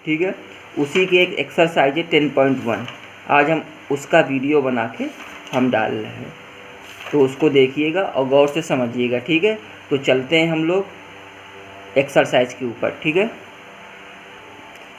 ठीक है। उसी के एक एक्सरसाइज है 10.1, आज हम उसका वीडियो बना के हम डाल रहे हैं, तो उसको देखिएगा और गौर से समझिएगा, ठीक है। तो चलते हैं हम लोग एक्सरसाइज के ऊपर, ठीक है।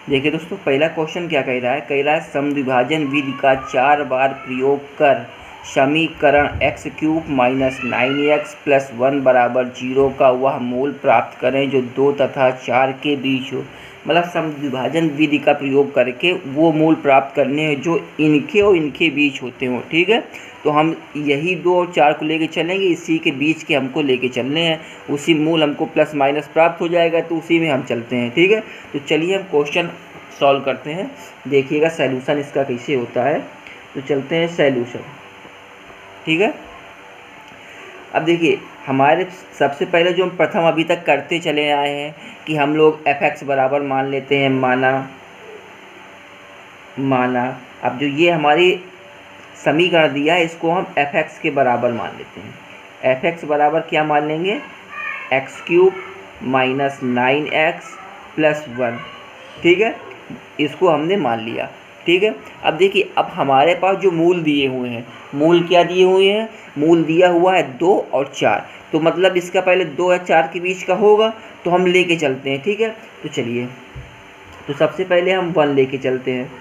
देखिए दोस्तों, पहला क्वेश्चन क्या कह रहा है, समद्विभाजन विधि का 4 बार प्रयोग कर समीकरण x³ - 9x + 1 = 0 का वह मूल प्राप्त करें जो 2 तथा 4 के बीच हो। मतलब समद्विभाजन विधि का प्रयोग करके वो मूल प्राप्त करने हैं जो इनके और इनके बीच होते हों, ठीक है। तो हम यही 2 और 4 को लेके चलेंगे, इसी के बीच के हमको लेके चलने हैं, उसी मूल हमको प्लस माइनस प्राप्त हो जाएगा, तो उसी में हम चलते हैं, ठीक है। तो चलिए हम क्वेश्चन सॉल्व करते हैं, देखिएगा सैल्यूशन इसका कैसे होता है। तो चलते हैं सैल्यूशन, ठीक है। अब देखिए, हमारे सबसे पहले जो हम प्रथम अभी तक करते चले आए हैं कि हम लोग f(x) बराबर मान लेते हैं, माना। अब जो ये हमारी समीकरण दिया है इसको हम f(x) के बराबर मान लेते हैं। f(x) बराबर क्या मान लेंगे, x³ - 9x + 1, ठीक है। इसको हमने मान लिया, ठीक है। अब देखिए, अब हमारे पास जो मूल दिए हुए हैं, मूल क्या दिए हुए हैं, मूल दिया हुआ है 2 और 4, तो मतलब इसका पहले 2 या 4 के बीच का होगा, तो हम लेके चलते हैं, ठीक है। तो चलिए, तो सबसे पहले हम 1 लेके चलते हैं,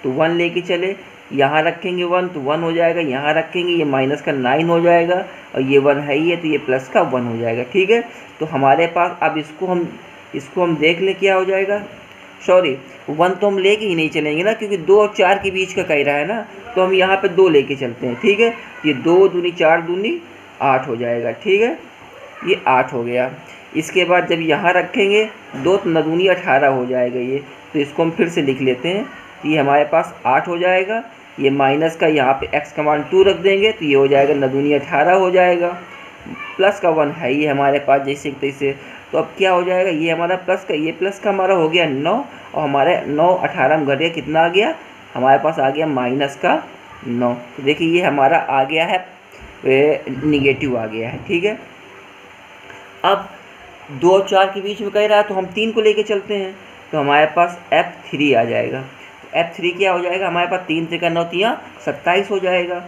तो 1 लेके चले, यहाँ रखेंगे 1 तो 1 हो जाएगा, यहाँ रखेंगे ये माइनस का 9 हो जाएगा, और ये 1 है ही है तो ये प्लस का 1 हो जाएगा, ठीक है। तो हमारे पास अब इसको हम देख लें क्या हो जाएगा। सॉरी, 1 तो हम लेके ही नहीं चलेंगे ना, क्योंकि 2 और 4 के बीच का कह रहा है ना, तो हम यहाँ पे 2 लेके चलते हैं, ठीक है। ये 2 दूनी 4 दूनी 8 हो जाएगा, ठीक है, ये 8 हो गया। इसके बाद जब यहाँ रखेंगे 2 तो 9 दूनी 18 हो जाएगा ये, तो इसको हम फिर से लिख लेते हैं, तो ये हमारे पास 8 हो जाएगा। ये माइनस का यहाँ पे x का मान 2 रख देंगे, तो ये हो जाएगा 9 दूनी 18 हो जाएगा, प्लस का 1 है ये हमारे पास जैसे तैसे। तो अब क्या हो जाएगा, ये हमारा प्लस का, ये प्लस का हमारा हो गया 9, और हमारे 9 18 में घट गया, कितना आ गया हमारे पास, आ गया माइनस का 9। तो देखिए ये हमारा आ गया है निगेटिव आ गया है, ठीक है। अब 2 और 4 के बीच में कह रहा है तो हम 3 को लेके चलते हैं, तो हमारे पास f3 आ जाएगा। f3 क्या हो जाएगा, हमारे पास 3 से 9 × 27 हो जाएगा,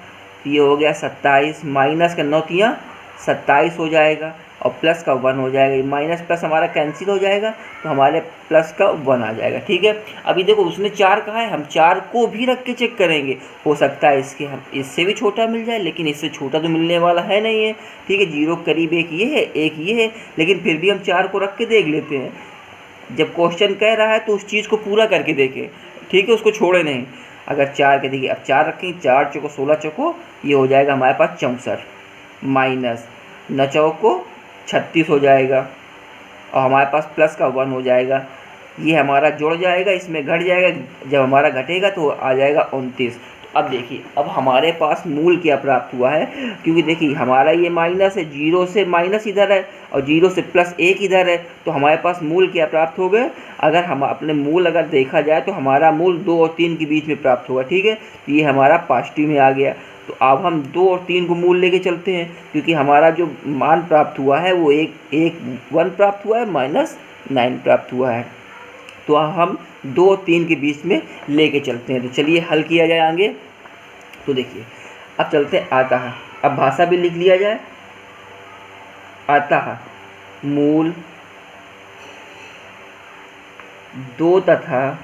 तो ये हो गया 27, माइनस का 9 × 27 हो जाएगा, और प्लस का 1 हो जाएगा, माइनस प्लस हमारा कैंसिल हो जाएगा, तो हमारे प्लस का 1 आ जाएगा, ठीक है। अभी देखो उसने 4 कहा है, हम 4 को भी रख के चेक करेंगे, हो सकता है इससे भी छोटा मिल जाए, लेकिन इससे छोटा तो मिलने वाला है नहीं है, ठीक है। 0 करीब एक ये है, एक ये है, लेकिन फिर भी हम 4 को रख के देख लेते हैं। जब क्वेश्चन कह रहा है तो उस चीज़ को पूरा करके देखें, ठीक है, उसको छोड़े नहीं। अगर 4 के देखिए, अब 4 रखें, 4 चौको 16 चौको, ये हो जाएगा हमारे पास 64, माइनस 9 चौको 36 हो जाएगा, और हमारे पास प्लस का 1 हो जाएगा, ये हमारा जुड़ जाएगा, इसमें घट जाएगा, जब हमारा घटेगा तो आ जाएगा 29। तो अब देखिए, अब हमारे पास मूल क्या प्राप्त हुआ है, क्योंकि देखिए हमारा ये माइनस है, 0 से माइनस इधर है और 0 से प्लस 1 इधर है, तो हमारे पास मूल क्या प्राप्त हो गए। अगर हम अपने मूल अगर देखा जाए तो हमारा मूल 2 और 3 के बीच में प्राप्त होगा, ठीक है। तो ये हमारा पॉजिटिव में आ गया। तो अब हम 2 और 3 को मूल लेके चलते हैं, क्योंकि हमारा जो मान प्राप्त हुआ है वो 1 प्राप्त हुआ है, -9 प्राप्त हुआ है। तो हम 2 और 3 के बीच में लेके चलते हैं। तो चलिए हल किया जाए आगे। तो देखिए, अब चलते हैं आता है, अब भाषा भी लिख लिया जाए। आता है, मूल 2 तथा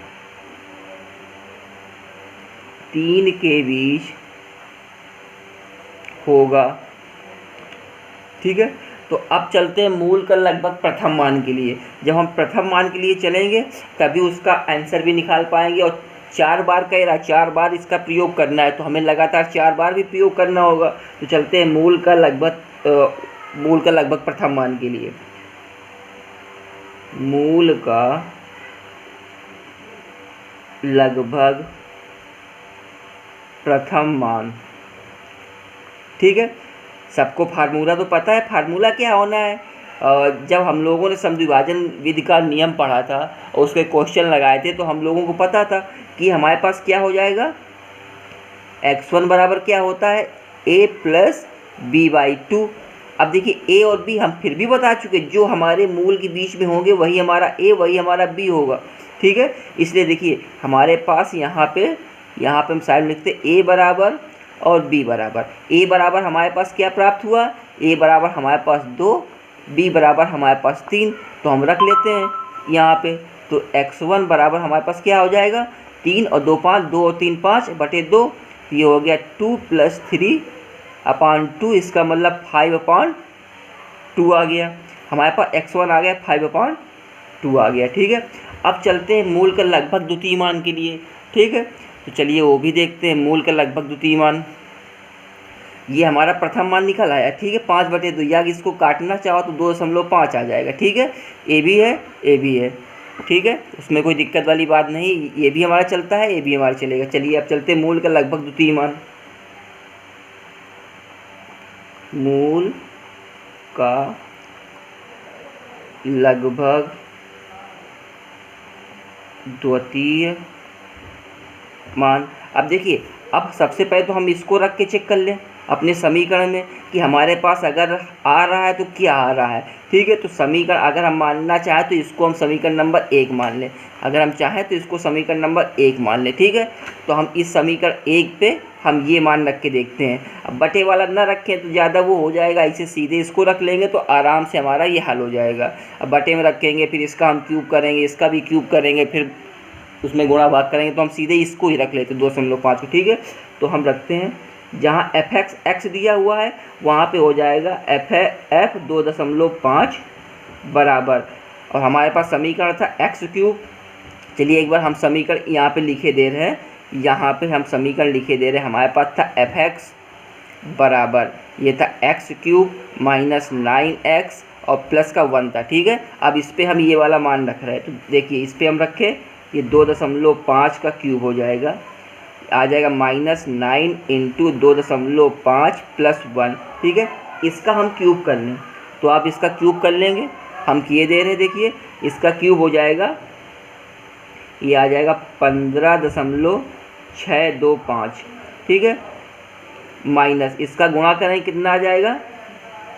3 के बीच होगा, ठीक है। तो अब चलते हैं मूल का लगभग प्रथम मान के लिए। जब हम प्रथम मान के लिए चलेंगे तभी उसका आंसर भी निकाल पाएंगे, और 4 बार कह रहा है, 4 बार इसका प्रयोग करना है, तो हमें लगातार 4 बार भी प्रयोग करना होगा। तो चलते हैं मूल का लगभग प्रथम मान के लिए। मूल का लगभग प्रथम मान, ठीक है। सबको फार्मूला तो पता है, फार्मूला क्या होना है। जब हम लोगों ने समद्विभाजन विधि का नियम पढ़ा था और उसके क्वेश्चन लगाए थे, तो हम लोगों को पता था कि हमारे पास क्या हो जाएगा, x1 बराबर क्या होता है, a + b/2। अब देखिए a और b हम फिर भी बता चुके, जो हमारे मूल के बीच में होंगे वही हमारा a, वही हमारा b होगा। ठीक है। इसलिए देखिए हमारे पास यहाँ पे हम साइड में लिखते ए बराबर और बी बराबर। ए बराबर हमारे पास क्या प्राप्त हुआ, ए बराबर हमारे पास 2, बी बराबर हमारे पास 3, तो हम रख लेते हैं यहाँ पे। तो x1 बराबर हमारे पास क्या हो जाएगा, 3 और 2 5, 2 और 3 5 बटे 2, ये हो गया 2 + 3/2, इसका मतलब 5/2 आ गया। हमारे पास x1 आ गया 5/2 आ गया, ठीक है। अब चलते हैं मूल का लगभग द्वितीय मान के लिए, ठीक है। तो चलिए वो भी देखते हैं, मूल का लगभग द्वितीय मान। ये हमारा प्रथम मान निकल आया, ठीक है, 5/2। या इसको काटना चाहो तो 2.5 आ जाएगा, ठीक है। ए भी है, ए भी है, ठीक है, उसमें कोई दिक्कत वाली बात नहीं। ये भी हमारा चलता है, ये भी हमारा चलेगा। चलिए अब चलते हैं मूल का लगभग द्वितीय मान। मूल का लगभग द्वितीय मान। अब देखिए, अब सबसे पहले तो हम इसको रख के चेक कर लें अपने समीकरण में कि हमारे पास अगर आ रहा है तो क्या आ रहा है, ठीक है। तो समीकरण अगर हम मानना चाहें तो इसको हम समीकरण नंबर 1 मान लें, अगर हम चाहें तो इसको समीकरण नंबर 1 मान लें, ठीक है। तो हम इस समीकरण 1 पे हम ये मान रख के देखते हैं। अब बटे वाला ना रखें तो ज़्यादा वो हो जाएगा, इसे सीधे इसको रख लेंगे तो आराम से हमारा ये हल हो जाएगा। अब बटे में रखेंगे, फिर इसका हम क्यूब करेंगे, इसका भी क्यूब करेंगे, फिर उसमें गुणा भाग करेंगे, तो हम सीधे इसको ही रख लेते हैं 2.5 को, ठीक है। तो हम रखते हैं जहाँ x दिया हुआ है वहाँ पे हो जाएगा f 2.5 बराबर, और हमारे पास समीकरण था x3। चलिए एक बार हम समीकरण यहाँ पे लिखे दे रहे हैं, यहाँ पे हम समीकरण लिखे दे रहे हैं। हमारे पास था fx बराबर, ये था x³ - 9x और प्लस का 1 था, ठीक है। अब इस पर हम ये वाला मान रख रहे हैं, तो देखिए इस पर हम रखें, ये 2.5 का क्यूब हो जाएगा, आ जाएगा -9 × 2.5 + 1, ठीक है। इसका हम क्यूब कर लें तो आप इसका क्यूब कर लेंगे, हम किए दे रहे हैं। देखिए इसका क्यूब हो जाएगा, ये आ जाएगा 15.625, ठीक है, माइनस इसका गुणा करें कितना आ जाएगा,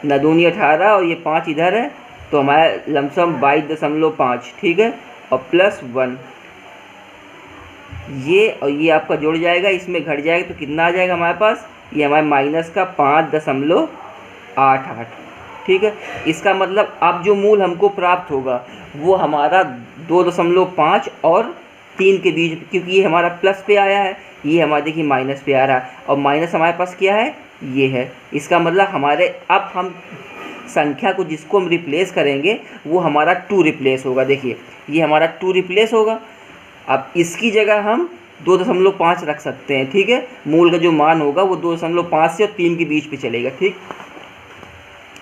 9 दूनी 18 और ये 5 इधर है, तो हमारा लमसम 22.5, ठीक है, और प्लस 1, ये और ये आपका जुड़ जाएगा, इसमें घट जाएगा तो कितना आ जाएगा हमारे पास, ये हमारे माइनस का 5.88, ठीक है। इसका मतलब अब जो मूल हमको प्राप्त होगा वो हमारा 2.5 और 3 के बीच, क्योंकि ये हमारा प्लस पे आया है, ये हमारा देखिए माइनस पे आ रहा है, और माइनस हमारे पास क्या है, ये है। इसका मतलब हमारे अब हम संख्या को जिसको हम रिप्लेस करेंगे वो हमारा 2 रिप्लेस होगा। देखिए ये हमारा 2 रिप्लेस होगा। अब इसकी जगह हम 2.5 रख सकते हैं, ठीक है। मूल का जो मान होगा वो 2.5 से और 3 के बीच पे चलेगा, ठीक।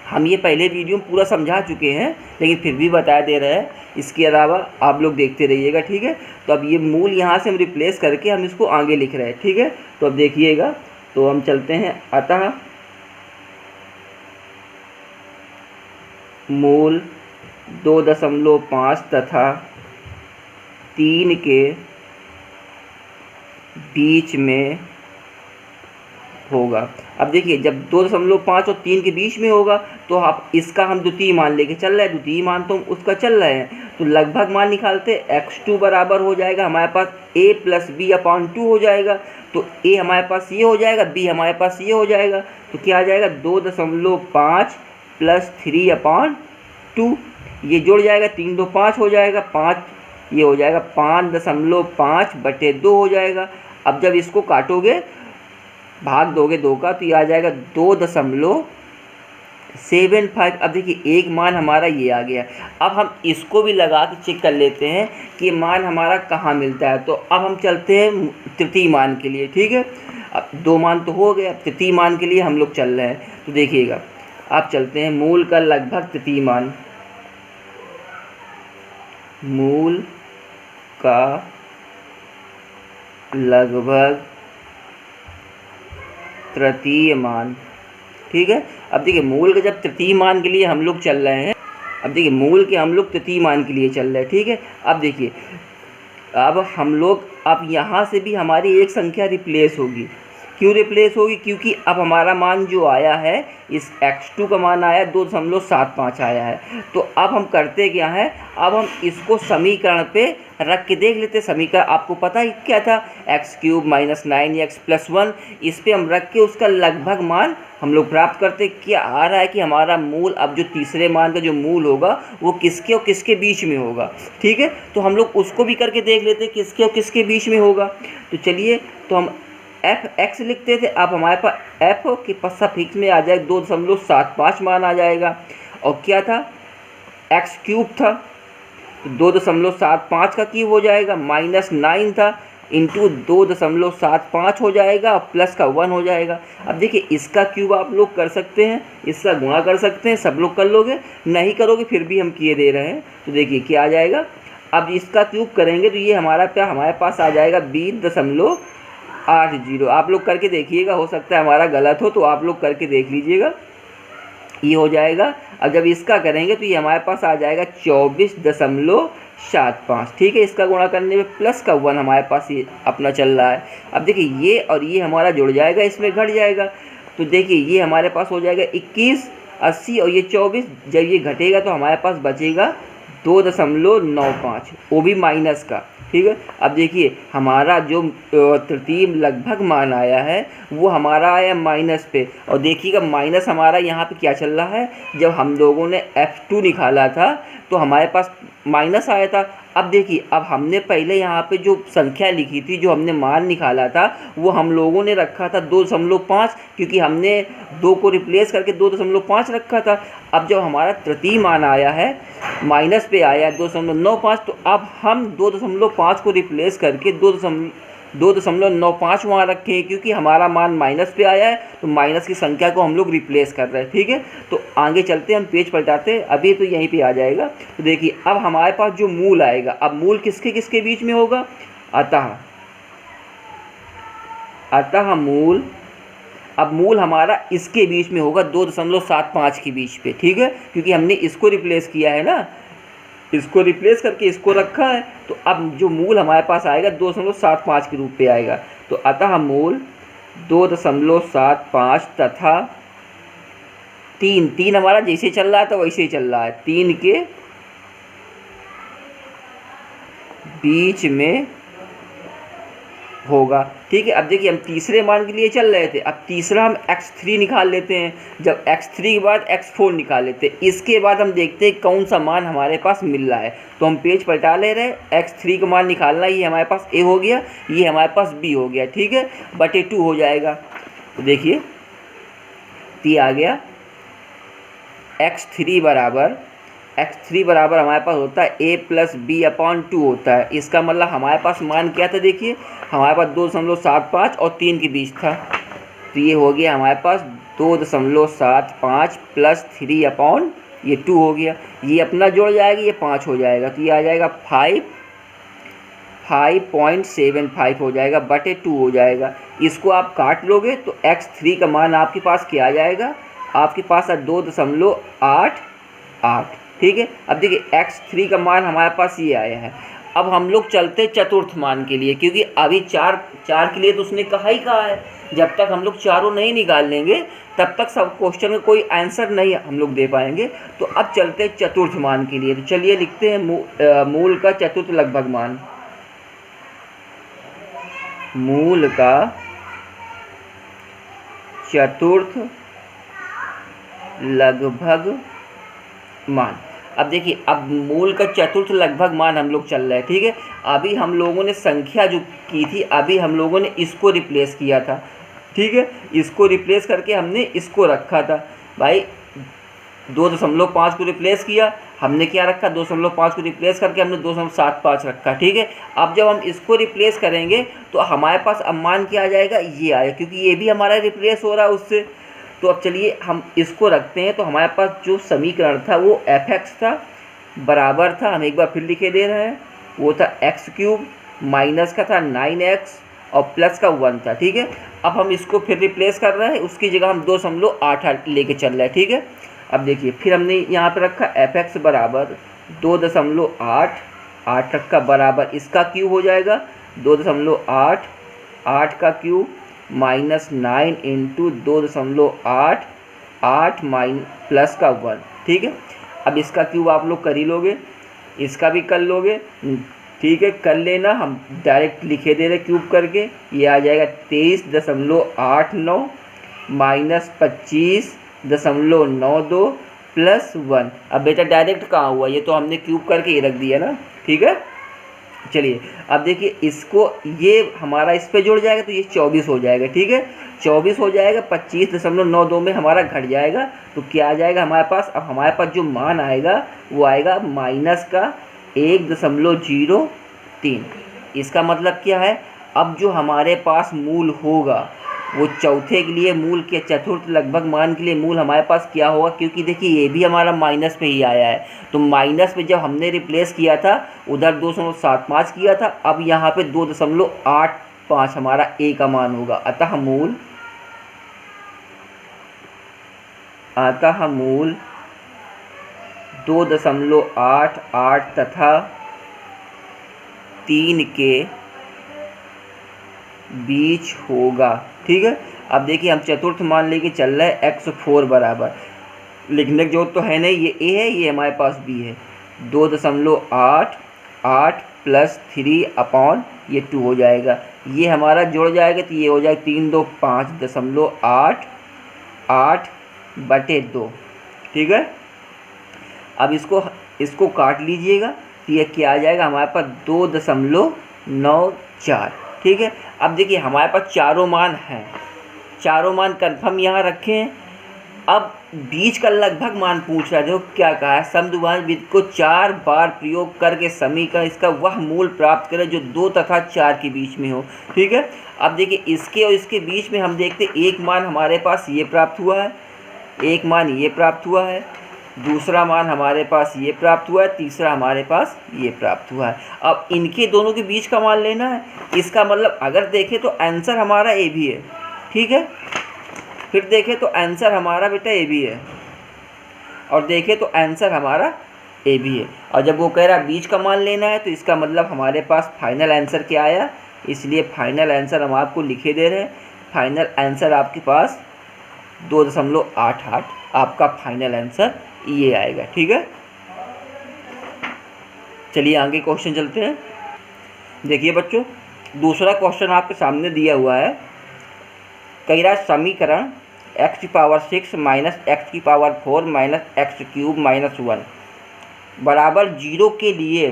हम ये पहले वीडियो में पूरा समझा चुके हैं, लेकिन फिर भी बता दे रहे हैं, इसके अलावा आप लोग देखते रहिएगा, ठीक है। तो अब ये मूल यहाँ से हम रिप्लेस करके हम इसको आगे लिख रहे हैं, ठीक है। तो अब देखिएगा, तो हम चलते हैं, अतः मूल 2.5 तथा 3 के बीच में होगा। अब देखिए जब 2.5 और 3 के बीच में होगा तो आप इसका हम द्वितीय मान लेके चल रहे हैं, द्वितीय मान तो हम उसका चल रहे हैं, तो लगभग मान निकालते x2 बराबर हो जाएगा हमारे पास a + b/2 हो जाएगा। तो a हमारे पास ये हो जाएगा, b हमारे पास ये हो जाएगा, तो क्या आ जाएगा 2.5 + 3/2, ये जुड़ जाएगा, 3 2 5 हो जाएगा, 5 ये हो जाएगा 5.5/2 हो जाएगा। अब जब इसको काटोगे, भाग दोगे 2 का, तो ये आ जाएगा 2.75। अब देखिए एक मान हमारा ये आ गया। अब हम इसको भी लगा के चेक कर लेते हैं कि मान हमारा कहाँ मिलता है। तो अब हम चलते हैं तृतीय मान के लिए, ठीक है। अब 2 मान तो हो गया, तृतीय मान के लिए हम लोग चल रहे हैं। तो देखिएगा, अब चलते हैं मूल का लगभग तृतीय मान। मूल का लगभग तृतीय मान, ठीक है। अब देखिए मूल के जब तृतीय मान के लिए हम लोग चल रहे हैं, अब देखिए मूल के हम लोग तृतीय मान के लिए चल रहे हैं, ठीक है। अब देखिए, अब हम लोग, अब यहाँ से भी हमारी एक संख्या रिप्लेस होगी, क्यों रिप्लेस होगी? क्योंकि अब हमारा मान जो आया है, इस x2 का मान आया 2.75 आया है। तो अब हम करते क्या है, अब हम इसको समीकरण पे रख के देख लेते। समीकरण आपको पता ही क्या था, x³ माइनस 9x प्लस 1, इस पे हम रख के उसका लगभग मान हम लोग प्राप्त करते। क्या आ रहा है कि हमारा मूल, अब जो तीसरे मान का जो मूल होगा वो किसके और किसके बीच में होगा, ठीक है। तो हम लोग उसको भी करके देख लेते किसके और किसके बीच में होगा। तो चलिए, तो हम f(x) लिखते थे, अब हमारे पास f के सफिक्स में आ जाएगा 2.75 मान आ जाएगा। और क्या था, x³ था, तो 2.75 का क्यूब हो जाएगा, माइनस 9 था इंटू 2.75 हो जाएगा और प्लस का 1 हो जाएगा। अब देखिए, इसका क्यूब आप लोग कर सकते हैं, इसका गुणा कर सकते हैं, सब लोग कर लोगे, नहीं करोगे फिर भी हम किए दे रहे हैं। तो देखिए क्या आ जाएगा, अब इसका क्यूब करेंगे तो ये हमारे पास आ जाएगा 20.80। आप लोग करके देखिएगा, हो सकता है हमारा गलत हो, तो आप लोग करके देख लीजिएगा, ये हो जाएगा। अब जब इसका करेंगे तो ये हमारे पास आ जाएगा 24.75, ठीक है। इसका गुणा करने में प्लस का 1 हमारे पास ये अपना चल रहा है। अब देखिए, ये और ये हमारा जुड़ जाएगा, इसमें घट जाएगा। तो देखिए, ये हमारे पास हो जाएगा 21.80 और ये 24, जब ये घटेगा तो हमारे पास बचेगा 2.95, वो भी माइनस का, ठीक है। अब देखिए, हमारा जो तृतीय लगभग मान आया है वो हमारा आया माइनस पे। और देखिएगा, माइनस हमारा यहाँ पे क्या चल रहा है, जब हम लोगों ने f2 निकाला था तो हमारे पास माइनस आया था। अब देखिए, अब हमने पहले यहाँ पे जो संख्या लिखी थी, जो हमने मान निकाला था, वो हम लोगों ने रखा था 2.5, क्योंकि हमने 2 को रिप्लेस करके 2.5 रखा था। अब जब हमारा तृतीय मान आया है, माइनस पे आया है 2.95, तो अब हम 2.5 को रिप्लेस करके 2.95 वहाँ रखें, क्योंकि हमारा मान माइनस पे आया है, तो माइनस की संख्या को हम लोग रिप्लेस कर रहे हैं, ठीक है। तो आगे चलते हैं, हम पेज पलटाते हैं, अभी तो यहीं पे आ जाएगा। तो देखिए, अब हमारे पास जो मूल आएगा, अब मूल किसके किसके बीच में होगा, अतः मूल, अब मूल हमारा इसके बीच में होगा 2.75 के बीच पे, ठीक है, क्योंकि हमने इसको रिप्लेस किया है ना, इसको रिप्लेस करके इसको रखा है। तो अब जो मूल हमारे पास आएगा 2.75 के रूप पे आएगा। तो अतः मूल 2.75 तथा 3 हमारा जैसे चल रहा था वैसे ही चल रहा है, 3 के बीच में होगा, ठीक है। अब देखिए, हम तीसरे मान के लिए चल रहे थे, अब तीसरा हम x3 निकाल लेते हैं, जब x3 के बाद x4 निकाल लेते हैं, इसके बाद हम देखते हैं कौन सा मान हमारे पास मिल रहा है। तो हम पेज पलटा ले रहे हैं, x3 का मान निकालना, ये हमारे पास a हो गया, ये हमारे पास b हो गया, ठीक है, बटे 2 हो जाएगा। तो देखिए, ये आ गया x3 बराबर हमारे पास होता है a प्लस b अपॉन 2 होता है। इसका मतलब हमारे पास मान क्या था, देखिए हमारे पास 2.75 और 3 के बीच था, तो ये हो गया हमारे पास 2.75 प्लस 3 अपॉन ये 2 हो गया। ये अपना जुड़ जाएगा, ये 5 हो जाएगा, तो ये आ जाएगा 5.75 हो जाएगा, बटे 2 हो जाएगा। इसको आप काट लोगे तो x3 का मान आपके पास क्या आ जाएगा, आपके पास 2.88, ठीक है। अब देखिए, x3 का मान हमारे पास ये आया है। अब हम लोग चलते चतुर्थ मान के लिए, क्योंकि अभी चार के लिए तो उसने कहा है, जब तक हम लोग चारों नहीं निकाल लेंगे तब तक सब क्वेश्चन में कोई आंसर नहीं हम लोग दे पाएंगे। तो अब चलते चतुर्थ मान के लिए। तो चलिए लिखते हैं मूल का चतुर्थ लगभग मान। मूल का चतुर्थ लगभग मान। अब देखिए, अब मूल का चतुर्थ लगभग मान हम लोग चल रहे हैं, ठीक है। अभी हम लोगों ने संख्या जो की थी, अभी हम लोगों ने इसको रिप्लेस किया था, ठीक है। इसको रिप्लेस करके हमने इसको रखा था भाई, 2.5 को रिप्लेस किया, हमने क्या रखा, 2.5 को रिप्लेस करके हमने 2.75 रखा, ठीक है। अब जब हम इसको रिप्लेस करेंगे तो हमारे पास अब मान क्या आ जाएगा, ये आएगा, क्योंकि ये भी हमारा रिप्लेस हो रहा है उससे। तो अब चलिए हम इसको रखते हैं। तो हमारे पास जो समीकरण था वो f(x) था, बराबर था, हम एक बार फिर लिखे दे रहे हैं, वो था x³ माइनस का था 9x और प्लस का 1 था, ठीक है। अब हम इसको फिर रिप्लेस कर रहे हैं, उसकी जगह हम 2.88 लेके चल रहे हैं, ठीक है। अब देखिए, फिर हमने यहाँ पे रखा f(x) बराबर 2.8 रखा, बराबर इसका क्यूब हो जाएगा 2.8 का क्यूब -9 इंटू 2.8 8 प्लस का 1। ठीक है, अब इसका क्यूब आप लोग कर ही लोगे, इसका भी कर लोगे। ठीक है, कर लेना, हम डायरेक्ट लिखे दे रहे क्यूब करके। ये आ जाएगा 23.89 माइनस 25.92 प्लस 1। अब बेटा डायरेक्ट कहाँ हुआ, ये तो हमने क्यूब करके ही रख दिया ना। ठीक है, चलिए अब देखिए इसको, ये हमारा इस पे जुड़ जाएगा तो ये 24 हो जाएगा। ठीक है, 24 हो जाएगा, 25.92 में हमारा घट जाएगा तो क्या आ जाएगा हमारे पास। अब हमारे पास जो मान आएगा वो आएगा माइनस का 1.03। इसका मतलब क्या है, अब जो हमारे पास मूल होगा वो चौथे के लिए मूल के चतुर्थ लगभग मान के लिए मूल हमारे पास क्या होगा, क्योंकि देखिए ये भी हमारा माइनस पे ही आया है, तो माइनस में जब हमने रिप्लेस किया था उधर 2.75 किया था, अब यहाँ पे 2.85 हमारा ए का मान होगा। अतः मूल 2.88 तथा 3 के बीच होगा। ठीक है, अब देखिए हम चतुर्थ मान लेके चल रहे हैं x4 बराबर, लिखने की जरूरत तो है नहीं, ये a है, ये हमारे पास b है। 2.88 प्लस 3 अपॉन ये 2 हो जाएगा, ये हमारा जुड़ जाएगा तो ये हो जाएगा 3 2 5.88/2। ठीक है, अब इसको काट लीजिएगा तो ये क्या आ जाएगा हमारे पास 2.94। ठीक है, अब देखिए हमारे पास चारों मान हैं, चारों मान कन्फर्म यहाँ रखे हैं। अब बीच का लगभग मान पूछ रहा है, देखो क्या कहा है, समद्विभाजन विधि को 4 बार प्रयोग करके समीकरण इसका वह मूल प्राप्त करें जो 2 तथा 4 के बीच में हो। ठीक है, अब देखिए इसके और इसके बीच में हम देखते एक मान हमारे पास ये प्राप्त हुआ है, एक मान ये प्राप्त हुआ है, दूसरा मान हमारे पास ये प्राप्त हुआ है, तीसरा हमारे पास ये प्राप्त हुआ है। अब इनके दोनों के बीच का मान लेना है, इसका मतलब अगर देखें तो आंसर हमारा ए भी है। ठीक है, फिर देखें तो आंसर हमारा बेटा ए भी है, और देखें तो आंसर हमारा ए भी है। और जब वो कह रहा है बीच का मान लेना है तो इसका मतलब हमारे पास फाइनल आंसर क्या आया, इसलिए फाइनल आंसर हम आपको लिखे दे रहे हैं। फाइनल आंसर आपके पास 2.88 आपका फाइनल आंसर ये आएगा। ठीक है, चलिए आगे क्वेश्चन चलते हैं। देखिए बच्चों, दूसरा क्वेश्चन आपके सामने दिया हुआ है, कह रहा समीकरण x⁴ minus x⁴ minus x³ minus 1 बराबर 0 के लिए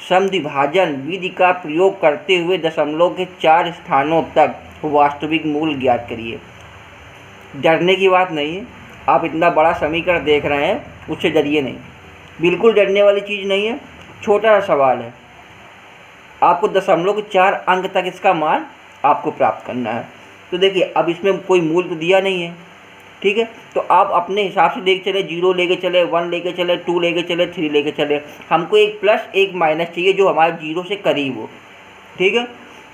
समद्विभाजन विधि का प्रयोग करते हुए दशमलव के 4 स्थानों तक वास्तविक मूल ज्ञात करिए। डरने की बात नहीं है, आप इतना बड़ा समीकरण देख रहे हैं, उससे डरिए नहीं, बिल्कुल डरने वाली चीज़ नहीं है, छोटा सा सवाल है। आपको दशमलव के 4 अंक तक इसका मान आपको प्राप्त करना है। तो देखिए अब इसमें कोई मूल तो दिया नहीं है। ठीक है, तो आप अपने हिसाब से देख चले, 0 लेके चले, 1 लेके चले, 2 लेके चले, 3 लेके चले। हमको एक प्लस एक माइनस चाहिए जो हमारे 0 से करीब हो। ठीक है,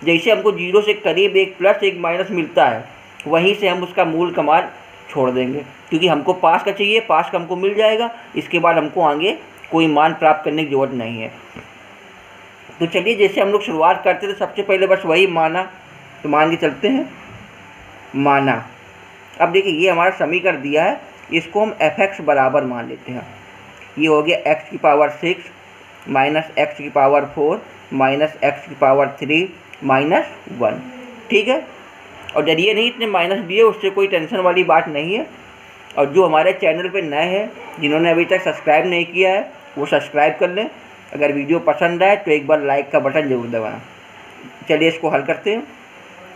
जैसे हमको 0 से करीब एक प्लस एक माइनस मिलता है, वहीं से हम उसका मूल का मान छोड़ देंगे, क्योंकि हमको पास का चाहिए, पास का हमको मिल जाएगा, इसके बाद हमको आगे कोई मान प्राप्त करने की ज़रूरत नहीं है। तो चलिए जैसे हम लोग शुरुआत करते थे, सबसे पहले बस वही माना, तो मान के चलते हैं माना। अब देखिए ये हमारा समीकरण दिया है, इसको हम f(x) बराबर मान लेते हैं। ये हो गया x⁴ minus x⁴ minus x⁴ minus 1। ठीक है, और डरिए नहीं, इतने माइनस भी है, उससे कोई टेंशन वाली बात नहीं है। और जो हमारे चैनल पे नए हैं, जिन्होंने अभी तक सब्सक्राइब नहीं किया है, वो सब्सक्राइब कर लें। अगर वीडियो पसंद आए तो एक बार लाइक का बटन ज़रूर दबाएं। चलिए इसको हल करते हैं।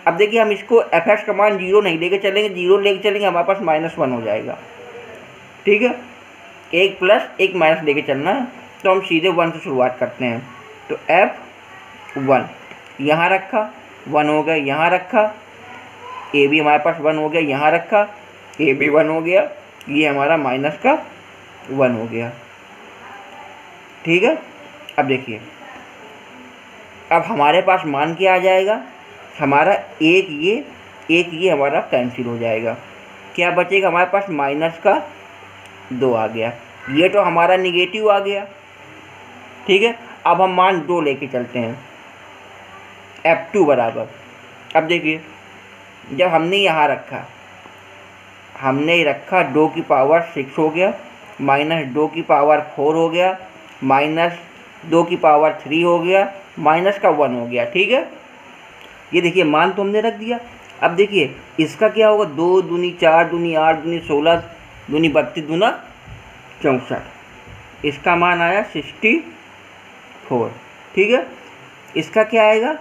अब देखिए हम इसको f(x) का मान 0 नहीं लेके चलेंगे, 0 लेके चलेंगे हमारे पास -1 हो जाएगा। ठीक है, एक प्लस एक माइनस लेके चलना है, तो हम सीधे 1 से शुरुआत करते हैं। तो f1 यहाँ रखा, 1 हो गया, यहाँ रखा, ए भी हमारे पास 1 हो गया, यहाँ रखा, ए भी 1 हो गया, ये हमारा माइनस का 1 हो गया। ठीक है, अब देखिए अब हमारे पास मान क्या आ जाएगा, हमारा एक ये हमारा कैंसिल हो जाएगा। क्या बचेगा हमारे पास, माइनस का 2 आ गया, ये तो हमारा निगेटिव आ गया। ठीक है, अब हम मान 2 लेके चलते हैं, f2 बराबर। अब देखिए जब हमने यहाँ रखा, हमने रखा 2 की पावर 6 हो गया, माइनस 2 की पावर 4 हो गया, माइनस 2 की पावर 3 हो गया, माइनस का 1 हो गया। ठीक है, ये देखिए मान तो हमने रख दिया। अब देखिए इसका क्या होगा, 2 दूनी 4 दूनी 8 दूनी 16 दूनी 32 दूना 64, इसका मान आया 64। ठीक है, इसका क्या आएगा,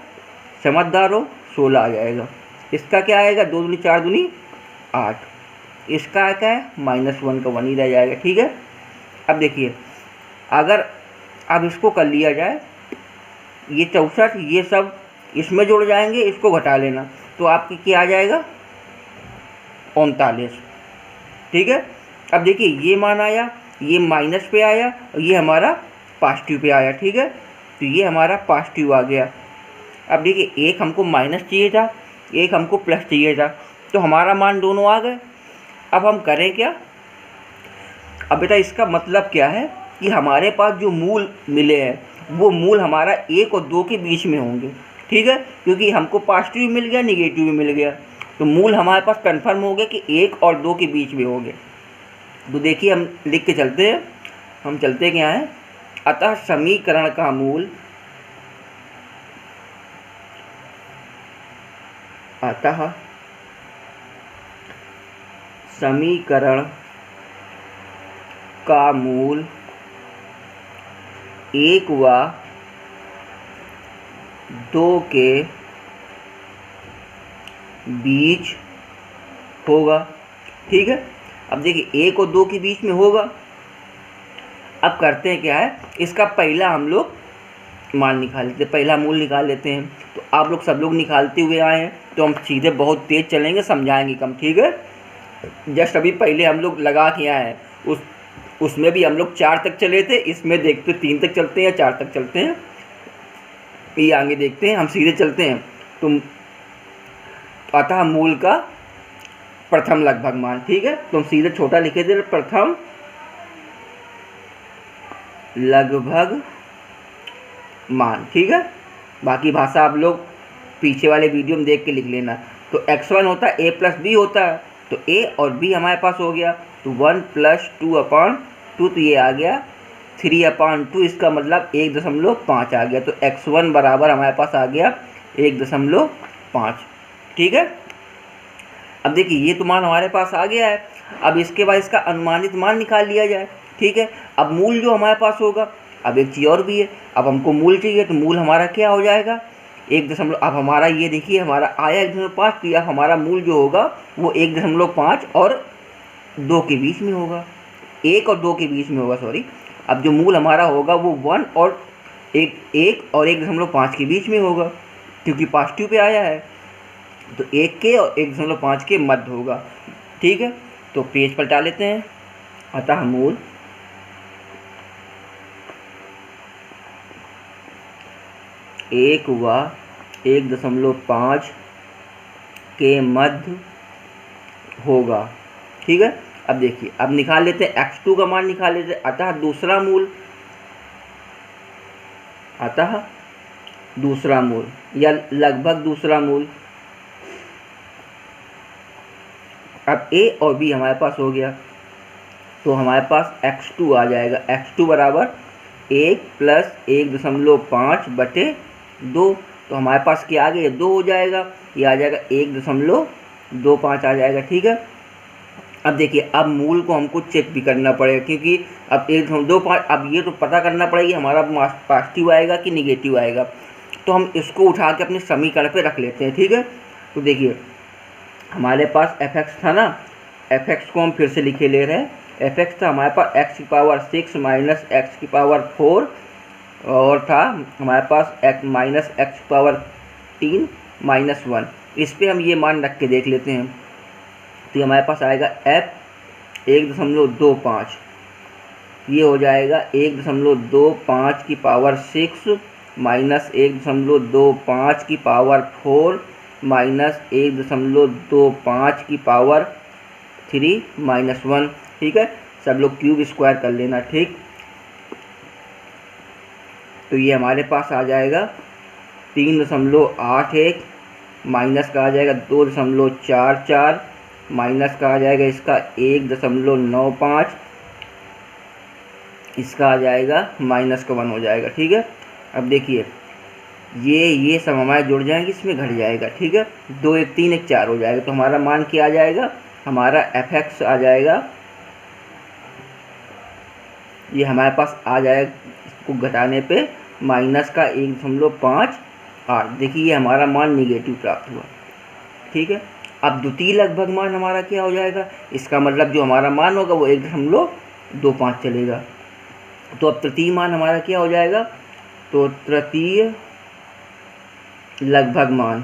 समझदार हो, 16 आ जाएगा। इसका क्या आएगा, 2 दूनी 4 दूनी 8, इसका क्या है, -1 का 1 ही रह जाएगा। ठीक है, अब देखिए अगर अब इसको कर लिया जाए, ये 64 ये सब इसमें जुड़ जाएंगे, इसको घटा लेना तो आपकी क्या आ जाएगा, 39। ठीक है, अब देखिए ये मान आया, ये माइनस पे आया और ये हमारा पॉजिटिव पे आया। ठीक है, तो ये हमारा पॉजिटिव आ गया। अब देखिए एक हमको माइनस चाहिए था, एक हमको प्लस चाहिए था, तो हमारा मान दोनों आ गए। अब हम करें क्या, अब बेटा इसका मतलब क्या है कि हमारे पास जो मूल मिले हैं वो मूल हमारा 1 और 2 के बीच में होंगे। ठीक है, क्योंकि हमको पॉजिटिव मिल गया, निगेटिव भी मिल गया, तो मूल हमारे पास कंफर्म हो गया कि 1 और 2 के बीच में होंगे। तो देखिए हम लिख के चलते हैं, हम चलते क्या हैं, अतः समीकरण का मूल, अतः समीकरण का मूल 1 व 2 के बीच होगा। ठीक है, अब देखिए 1 और 2 के बीच में होगा। अब करते हैं क्या है, इसका पहला हम लोग मान निकाल लेते हैं, पहला मूल निकाल लेते हैं। तो आप लोग सब लोग निकालते हुए आए हैं, तो हम सीधे बहुत तेज़ चलेंगे, समझाएंगे कम। ठीक है, जस्ट अभी पहले हम लोग लगा के आए हैं, उसमें भी हम लोग 4 तक चले थे, इसमें देखते 3 तक चलते हैं, 4 तक चलते हैं, ये आगे देखते हैं, हम सीधे चलते हैं। तो अतः मूल का प्रथम लगभग मान। ठीक है, तो हम सीधे छोटा लिखे थे, प्रथम लगभग मान। ठीक है, बाकी भाषा आप लोग पीछे वाले वीडियो में देख के लिख लेना। तो x1 होता है a + b होता है, तो a और b हमारे पास हो गया, तो 1 + 2/2, तो ये आ गया 3/2, इसका मतलब 1.5 आ गया। तो x1 बराबर हमारे पास आ गया 1.5। ठीक है, अब देखिए ये तो मान हमारे पास आ गया है। अब इसके बाद इसका अनुमानित मान निकाल लिया जाए। ठीक है, अब मूल जो हमारे पास होगा, अब एक चीज़ और भी है, अब हमको मूल चाहिए, तो मूल हमारा क्या हो जाएगा, 1 अब हमारा ये देखिए हमारा आया 1.5, तो अब हमारा मूल जो होगा वो 1.5 और 2 के बीच में होगा, 1 और 2 के बीच में होगा, सॉरी। अब जो मूल हमारा होगा वो 1 और 1.5 के बीच में होगा, क्योंकि पॉजिटिव पे आया है, तो 1 के और 1.5 के मध्य होगा। ठीक है, तो पेज पलटा लेते हैं। अतः मूल एक व 1.5 के मध्य होगा। ठीक है, अब देखिए अब निकाल लेते हैं, x2 का मान निकाल लेते हैं। अतः दूसरा मूल या लगभग दूसरा मूल, अब a और b हमारे पास हो गया, तो हमारे पास x2 आ जाएगा। x2 बराबर 1 + 1.5/2, तो हमारे पास क्या आ गया, 2 हो जाएगा, ये आ जाएगा 1.25 आ जाएगा। ठीक है, अब देखिए अब मूल को हमको चेक भी करना पड़ेगा, क्योंकि अब 1.25, अब ये तो पता करना पड़ेगा हमारा पॉजिटिव आएगा कि निगेटिव आएगा। तो हम इसको उठा के अपने समीकरण पे रख लेते हैं। ठीक है, तो देखिए हमारे पास fx था ना, fx को हम फिर से लिखे ले रहे हैं। fx था हमारे पास x⁴ - x⁴, और था हमारे पास x-3 - 1। इस पे हम ये मान रख के देख लेते हैं, तो ये हमारे पास आएगा f 1.25, ये हो जाएगा 1.25 की पावर 6 माइनस 1.25 की पावर 4 माइनस 1.25 की पावर 3 माइनस 1। ठीक है, सब लोग क्यूब स्क्वायर कर लेना। ठीक, तो ये हमारे पास आ जाएगा 3.81 माइनस का आ जाएगा 2.44, माइनस का आ जाएगा इसका 1.95, इसका आ जाएगा माइनस का 1 हो जाएगा। ठीक है, अब देखिए ये सब हमारे जुड़ जाएंगे, इसमें घट जाएगा। ठीक है, 2 1 3 1 4 हो जाएगा। तो हमारा मान क्या आ जाएगा, हमारा fx आ जाएगा, ये हमारे पास आ जाएगा इसको घटाने पे माइनस का 1.58। देखिए ये हमारा मान निगेटिव प्राप्त हुआ। ठीक है, अब द्वितीय लगभग मान हमारा क्या हो जाएगा, इसका मतलब जो हमारा मान होगा वो 1.25 चलेगा। तो अब तृतीय मान हमारा क्या हो जाएगा, तो तृतीय लगभग मान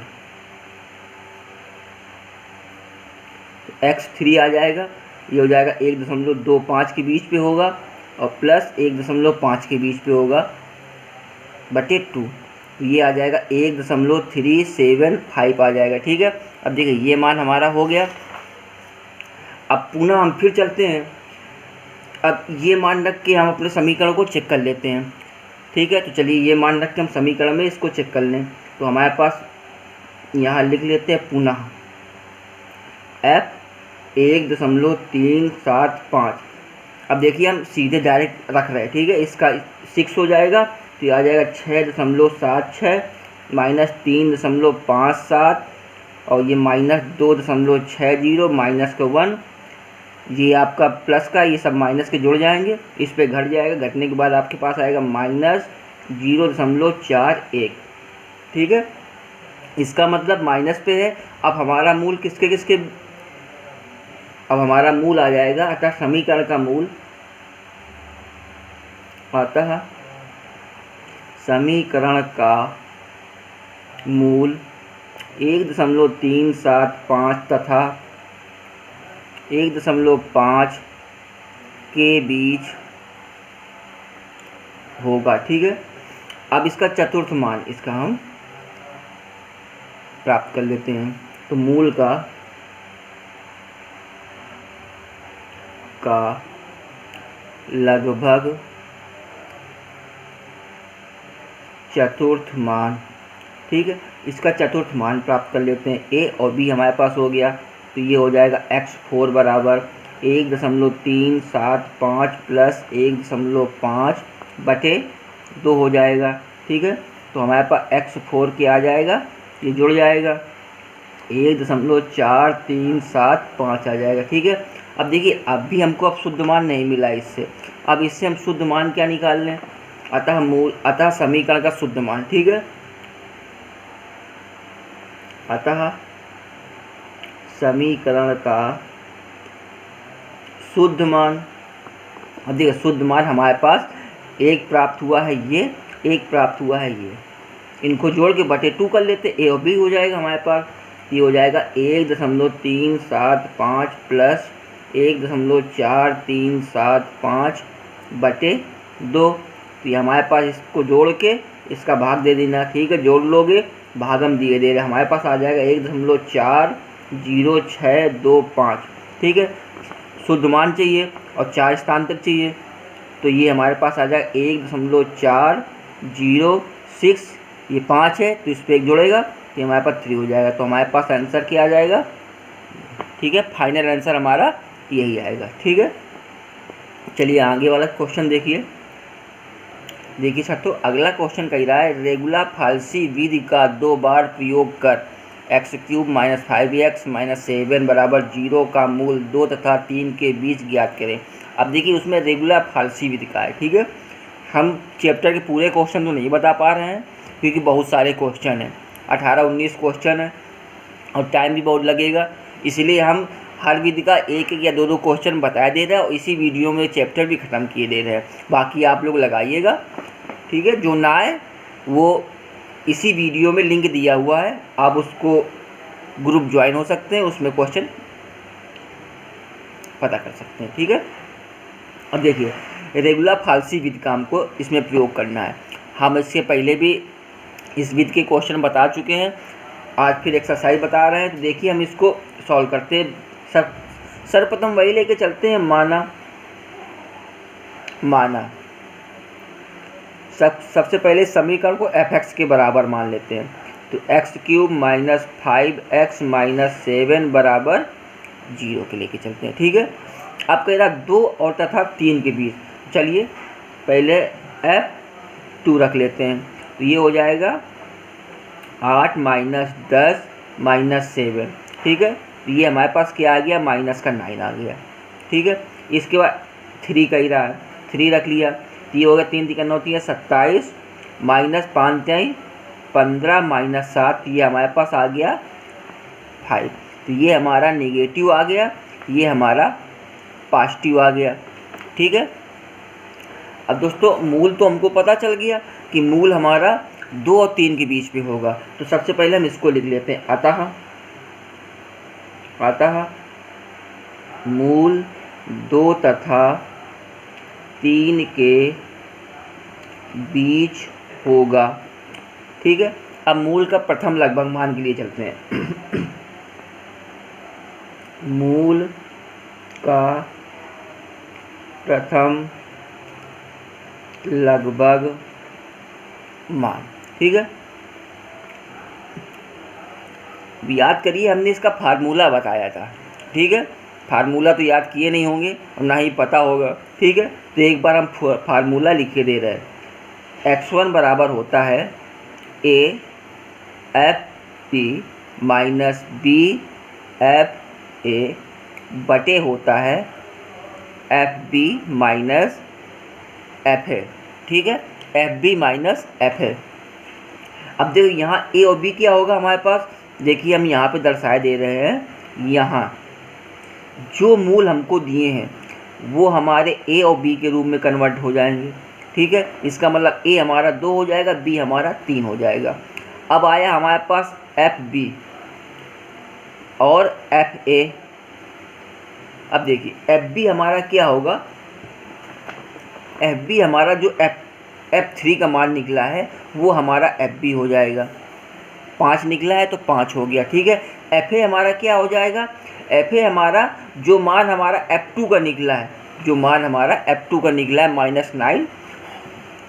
x3 आ जाएगा, ये हो जाएगा 1.25 के बीच पे होगा और प्लस 1.5 के बीच पे होगा बटे 2, ये आ जाएगा 1.375 आ जाएगा। ठीक है, अब देखिए ये मान हमारा हो गया। अब पुनः हम फिर चलते हैं, अब ये मान रख के हम अपने समीकरण को चेक कर लेते हैं। ठीक है, तो चलिए ये मान रख के हम समीकरण में इसको चेक कर लें। तो हमारे पास यहाँ लिख लेते हैं पुनः f 1.375। अब देखिए हम सीधे डायरेक्ट रख रहे हैं। ठीक है, इसका 6 हो जाएगा, तो ये आ जाएगा 6.76 माइनस 3.57 और ये माइनस 2.60 माइनस का 1, ये आपका प्लस का, ये सब माइनस के जुड़ जाएंगे, इस पे घट जाएगा। घटने के बाद आपके पास आएगा माइनस 0.41। ठीक है, इसका मतलब माइनस पे है। अब हमारा मूल किसके किसके, अब हमारा मूल आ जाएगा, अतः समीकरण का मूल, अतः समीकरण का मूल 1.375 तथा 1.5 के बीच होगा। ठीक है, अब इसका चतुर्थ मान इसका हम प्राप्त कर लेते हैं। तो मूल का लगभग चतुर्थ मान। ठीक है, इसका चतुर्थ मान प्राप्त कर लेते हैं। a और b हमारे पास हो गया, तो ये हो जाएगा x4 बराबर 1.375 प्लस 1.5 बटे 2 हो जाएगा। ठीक है, तो हमारे पास x4 क्या आ जाएगा, ये जुड़ जाएगा 1.4375 आ जाएगा। ठीक है, अब देखिए अब भी हमको अब शुद्ध मान नहीं मिला इससे, अब इससे हम शुद्ध मान क्या निकाल लें, अतः समीकरण का शुद्ध मान। ठीक है, अतः समीकरण का शुद्ध मान। अब देखिए शुद्ध मान हमारे पास एक प्राप्त हुआ है, ये एक प्राप्त हुआ है, ये इनको जोड़ के बटे 2 कर लेते, ए और बी हो जाएगा हमारे पास। ये हो जाएगा 1.375 प्लस 1.4375 बटे 2। तो ये हमारे पास इसको जोड़ के इसका भाग दे देना। ठीक है, जोड़ लोगे, भाग हम दिए दे रहे, हमारे पास आ जाएगा 1.40625। ठीक है, शुद्ध मान चाहिए और 4 स्थान तक चाहिए, तो ये हमारे पास आ जाएगा 1.406, ये 5 है तो इस पर 1 जुड़ेगा, तो हमारे पास 3 हो जाएगा। तो हमारे पास आंसर क्या आ जाएगा, ठीक है, फाइनल आंसर हमारा यही आएगा। ठीक है, चलिए आगे वाला क्वेश्चन देखिए छात्रों, अगला क्वेश्चन कह रहा है रेगुलर फाल्सी विधि का 2 बार प्रयोग कर x³ माइनस 5x माइनस 7 बराबर 0 का मूल 2 तथा 3 के बीच ज्ञात करें। अब देखिए उसमें रेगुलर फाल्सी विधि का है। ठीक है, हम चैप्टर के पूरे क्वेश्चन तो नहीं बता पा रहे हैं क्योंकि बहुत सारे क्वेश्चन हैं, 18-19 क्वेश्चन है और टाइम भी बहुत लगेगा, इसलिए हम हर विधि का 1 या 2 क्वेश्चन बता दे रहे हैं और इसी वीडियो में चैप्टर भी ख़त्म किए दे रहे हैं। बाकी आप लोग लगाइएगा। ठीक है, जो ना आए वो इसी वीडियो में लिंक दिया हुआ है, आप उसको ग्रुप ज्वाइन हो सकते हैं, उसमें क्वेश्चन पता कर सकते हैं। ठीक है, अब देखिए रेगुलर फाल्सी विधि का हमको इसमें प्रयोग करना है। हम इससे पहले भी इस विधि के क्वेश्चन बता चुके हैं, आज फिर एक्सरसाइज बता रहे हैं। तो देखिए हम इसको सॉल्व करते हैं। सर्वप्रथम वही लेके चलते हैं, माना सबसे पहले समीकरण को fx के बराबर मान लेते हैं। तो x cube minus 5x minus 7 बराबर 0 के लेके चलते हैं। ठीक है, अब कह रहा 2 और तथा 3 के बीच, चलिए पहले F2 रख लेते हैं। तो ये हो जाएगा 8 माइनस 10 माइनस 7। ठीक है, तो ये हमारे पास क्या आ गया, माइनस का 9 आ गया। ठीक है, इसके बाद 3 कह रहा है, 3 रख लिया। तो ये हो गया 3 3 9 3 27 माइनस 5 3 15 माइनस 7, ये हमारे पास आ गया 5। तो ये हमारा नेगेटिव आ गया, ये हमारा पॉजिटिव आ गया। ठीक है, अब दोस्तों मूल तो हमको पता चल गया कि मूल हमारा 2 और 3 के बीच में होगा। तो सबसे पहले हम इसको लिख लेते हैं, अतः मूल 2 तथा 3 के बीच होगा। ठीक है, अब मूल का प्रथम लगभग मान के लिए चलते हैं। मूल का प्रथम लगभग मान। ठीक है, याद करिए हमने इसका फार्मूला बताया था। ठीक है, फार्मूला तो याद किए नहीं होंगे और ना ही पता होगा। ठीक है, तो एक बार हम फार्मूला लिख के दे रहे हैं। x1 बराबर होता है a F P minus B F A बटे होता है F B minus F A. ठीक है, F B minus F A. अब देखो यहाँ ए और बी क्या होगा हमारे पास, देखिए हम यहाँ पे दर्शाए दे रहे हैं। यहाँ जो मूल हमको दिए हैं वो हमारे ए और बी के रूप में कन्वर्ट हो जाएंगे। ठीक है, इसका मतलब ए हमारा 2 हो जाएगा, बी हमारा 3 हो जाएगा। अब आया हमारे पास एफ बी और एफ ए। अब देखिए एफ बी हमारा क्या होगा, एफ बी हमारा जो F3 का मान निकला है वो हमारा एफ बी हो जाएगा। 5 निकला है तो 5 हो गया। ठीक है, एफ ए हमारा क्या हो जाएगा, एफ ए हमारा जो मान हमारा F2 का निकला है, जो मान हमारा F2 का निकला है -9,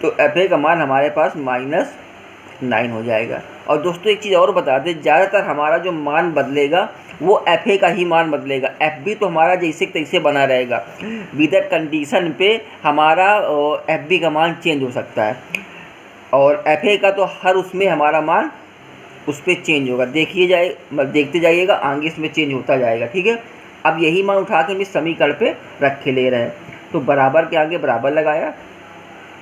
तो एफ ए का मान हमारे पास -9 हो जाएगा। और दोस्तों एक चीज़ और बता दें, ज़्यादातर हमारा जो मान बदलेगा वो एफ ए का ही मान बदलेगा। एफ बी तो हमारा जैसे तैसे बना रहेगा, विद कंडीशन पे हमारा एफ बी का मान चेंज हो सकता है, और एफ ए का तो हर उसमें हमारा मान उस पर चेंज होगा। देखते जाइएगा, आगे इसमें चेंज होता जाएगा। ठीक है, अब यही मान उठा के हम इस समीकरण पे रख के ले रहे हैं। तो बराबर के आगे बराबर लगाया,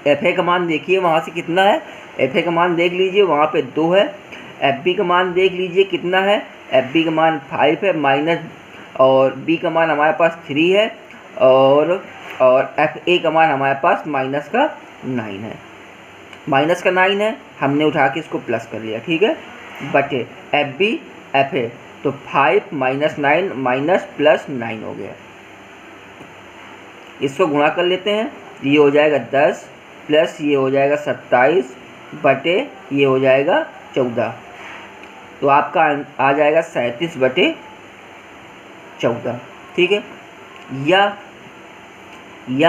एफ ए का मान देखिए वहाँ से कितना है, एफ ए का मान देख लीजिए वहाँ पे 2 है। एफ बी का मान देख लीजिए कितना है, एफ बी का मान 5 है माइनस, और बी का मान हमारे पास 3 है, और एफ ए का मान हमारे पास माइनस का 9 है। माइनस का 9 है, हमने उठा के इसको प्लस कर लिया। ठीक है, बटे एफ बी एफ ए, तो 5 माइनस 9 माइनस प्लस 9 हो गया। इसको गुणा कर लेते हैं, ये हो जाएगा 10 प्लस ये हो जाएगा 27 बटे ये हो जाएगा 14, तो आपका आ जाएगा 37 बटे 14। ठीक है, या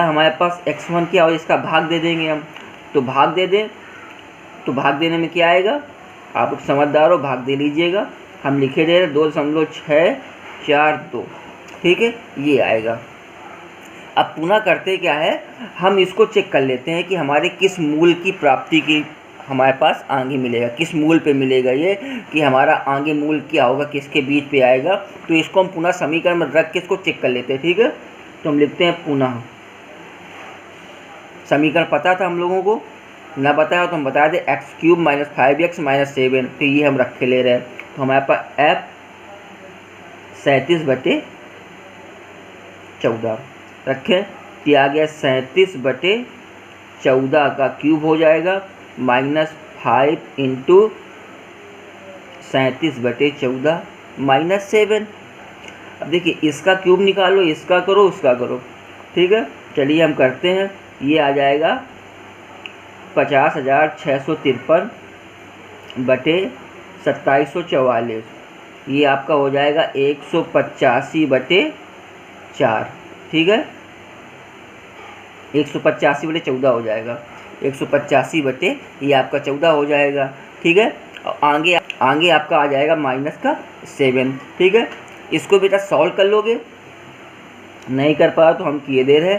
हमारे पास x1 क्या हो, इसका भाग दे देंगे हम, तो भाग दे दें, तो भाग देने में क्या आएगा, आप समझदार हो भाग दे लीजिएगा। हम लिखे दे रहे 2.642। ठीक है, ये आएगा। अब पुनः करते क्या है, हम इसको चेक कर लेते हैं कि हमारे किस मूल की प्राप्ति की हमारे पास आगे मिलेगा, किस मूल पे मिलेगा ये, कि हमारा आगे मूल क्या होगा, किसके बीच पे आएगा। तो इसको हम पुनः समीकरण में रख के इसको चेक कर लेते हैं। ठीक है, तो हम लिखते हैं पुनः, समीकरण पता था हम लोगों को, ना बताया तो हम बता दें x³ माइनस 5x माइनस 7, तो ये हम रख के ले रहे हैं। तो हमारे पास f 37 बटे 14 रखें, तो आ गया 37 बटे 14 का क्यूब हो जाएगा, -5 × 37 बटे 14 -7। अब देखिए इसका क्यूब निकालो, इसका करो, उसका करो। ठीक है, चलिए हम करते हैं। ये आ जाएगा 50,653 बटे 2744, ये आपका हो जाएगा 185 बटे 4। ठीक है, 185 बटे 14 हो जाएगा, 185 बटे ये आपका 14 हो जाएगा। ठीक है, और आगे आगे आपका आ जाएगा -7। ठीक है, इसको बेटा सॉल्व कर लोगे, नहीं कर पा तो हम किए दे रहे,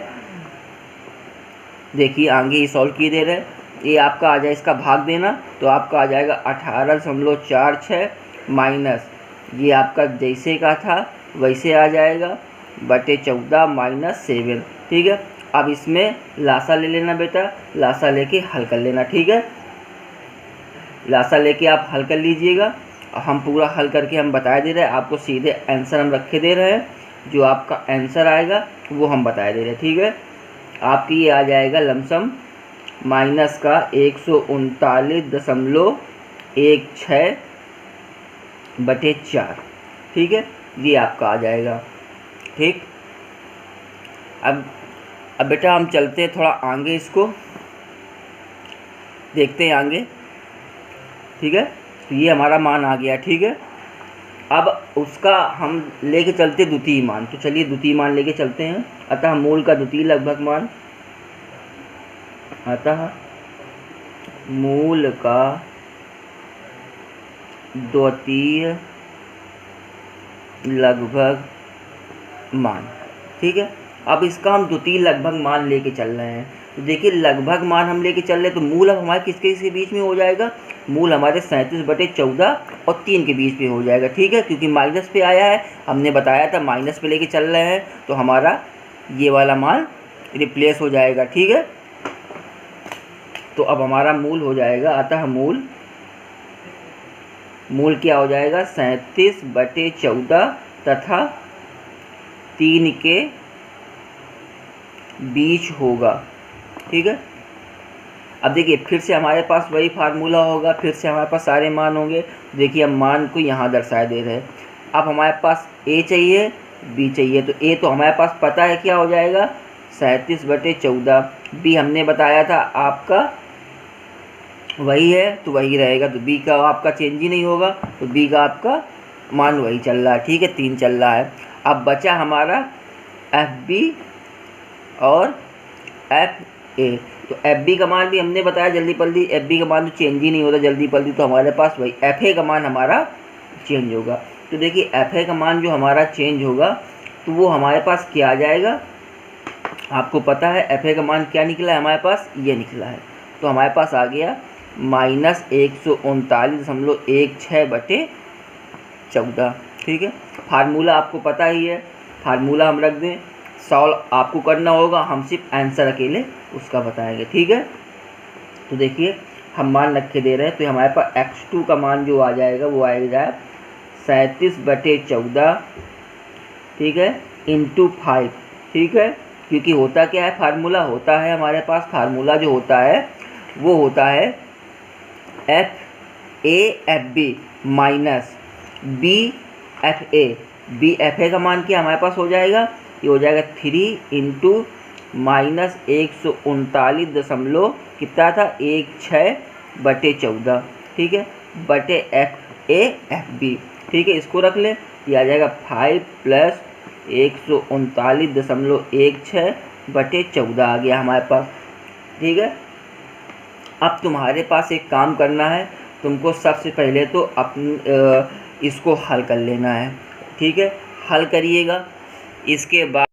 देखिए आगे ये सॉल्व किए दे रहे, ये आपका आ जाए इसका भाग देना तो आपका आ जाएगा 18.46 माइनस ये आपका जैसे का था वैसे आ जाएगा बटे 14 - 7। ठीक है, अब इसमें लासा ले लेना बेटा, लासा लेके हल कर लेना। ठीक है, लासा लेके आप हल कर लीजिएगा, हम पूरा हल करके हम बता दे रहे हैं आपको, सीधे आंसर हम रखे दे रहे हैं, जो आपका आंसर आएगा वो हम बता दे रहे हैं। ठीक है, आपकी ये आ जाएगा लमसम माइनस का 139.16 बटे 4। ठीक है, ये आपका आ जाएगा। ठीक, अब बेटा हम चलते हैं थोड़ा आगे, इसको देखते हैं आगे। ठीक है, तो ये हमारा मान आ गया। ठीक है, अब उसका हम लेके चलते द्वितीय मान, तो चलिए द्वितीय मान लेके चलते हैं। अतः मूल का द्वितीय लगभग मान, अतः मूल का द्वितीय लगभग मान। ठीक है, अब इसका हम द्वितीय लगभग मान लेके चल रहे हैं, तो देखिए लगभग मान हम लेके चल रहे हैं, तो मूल अब हमारे किसके बीच में हो जाएगा, मूल हमारे 37/14 और 3 के बीच में हो जाएगा। ठीक है, क्योंकि माइनस पे आया है, हमने बताया था माइनस पे लेके चल रहे हैं, तो हमारा ये वाला मान रिप्लेस हो जाएगा। ठीक है, तो अब हमारा मूल हो जाएगा, अतः मूल क्या हो जाएगा 37/14 तथा 3 के बीच होगा। ठीक है, अब देखिए फिर से हमारे पास वही फार्मूला होगा, फिर से हमारे पास सारे मान होंगे। देखिए हम मान को यहाँ दर्शा दे रहे हैं। अब हमारे पास ए चाहिए, बी चाहिए, तो ए तो हमारे पास पता है क्या हो जाएगा 37/14, बी हमने बताया था आपका वही है तो वही रहेगा, तो बी का आपका चेंज ही नहीं होगा, तो बी का आपका मान वही चल रहा है। ठीक है, 3 चल रहा है। अब बचा हमारा एफ बी और एफ ए, तो एफ बी का मान भी हमने बताया जल्दी पल्दी, एफ बी का मान तो चेंज ही नहीं होता जल्दी पल्दी, तो हमारे पास वही एफ ए का मान हमारा चेंज होगा। तो देखिए एफ ए का मान जो हमारा चेंज होगा तो वो हमारे पास क्या आ जाएगा, आपको पता है एफ ए का मान क्या निकला है हमारे पास, ये निकला है, तो हमारे पास आ गया -139.16/14। ठीक है, फार्मूला आपको पता ही है, फार्मूला हम रख दें, सॉल्व आपको करना होगा, हम सिर्फ आंसर अकेले उसका बताएंगे। ठीक है, तो देखिए हम मान रखे दे रहे हैं, तो हमारे पास x2 का मान जो आ जाएगा वो आएगा 37/14। ठीक है, × 5। ठीक है, क्योंकि होता क्या है, फार्मूला होता है हमारे पास, फार्मूला जो होता है वो होता है F A F B minus B F A. B F A का मान क्या हमारे पास हो जाएगा, ये हो जाएगा 3 × -139. कितना था 16/14। ठीक है, बटे एफ ए एफ बी। ठीक है, इसको रख ले, ये आ जाएगा 5 + 139.16/14 आ गया हमारे पास। ठीक है, अब तुम्हारे पास एक काम करना है, तुमको सबसे पहले तो इसको हल कर लेना है। ठीक है, हल करिएगा, इसके बाद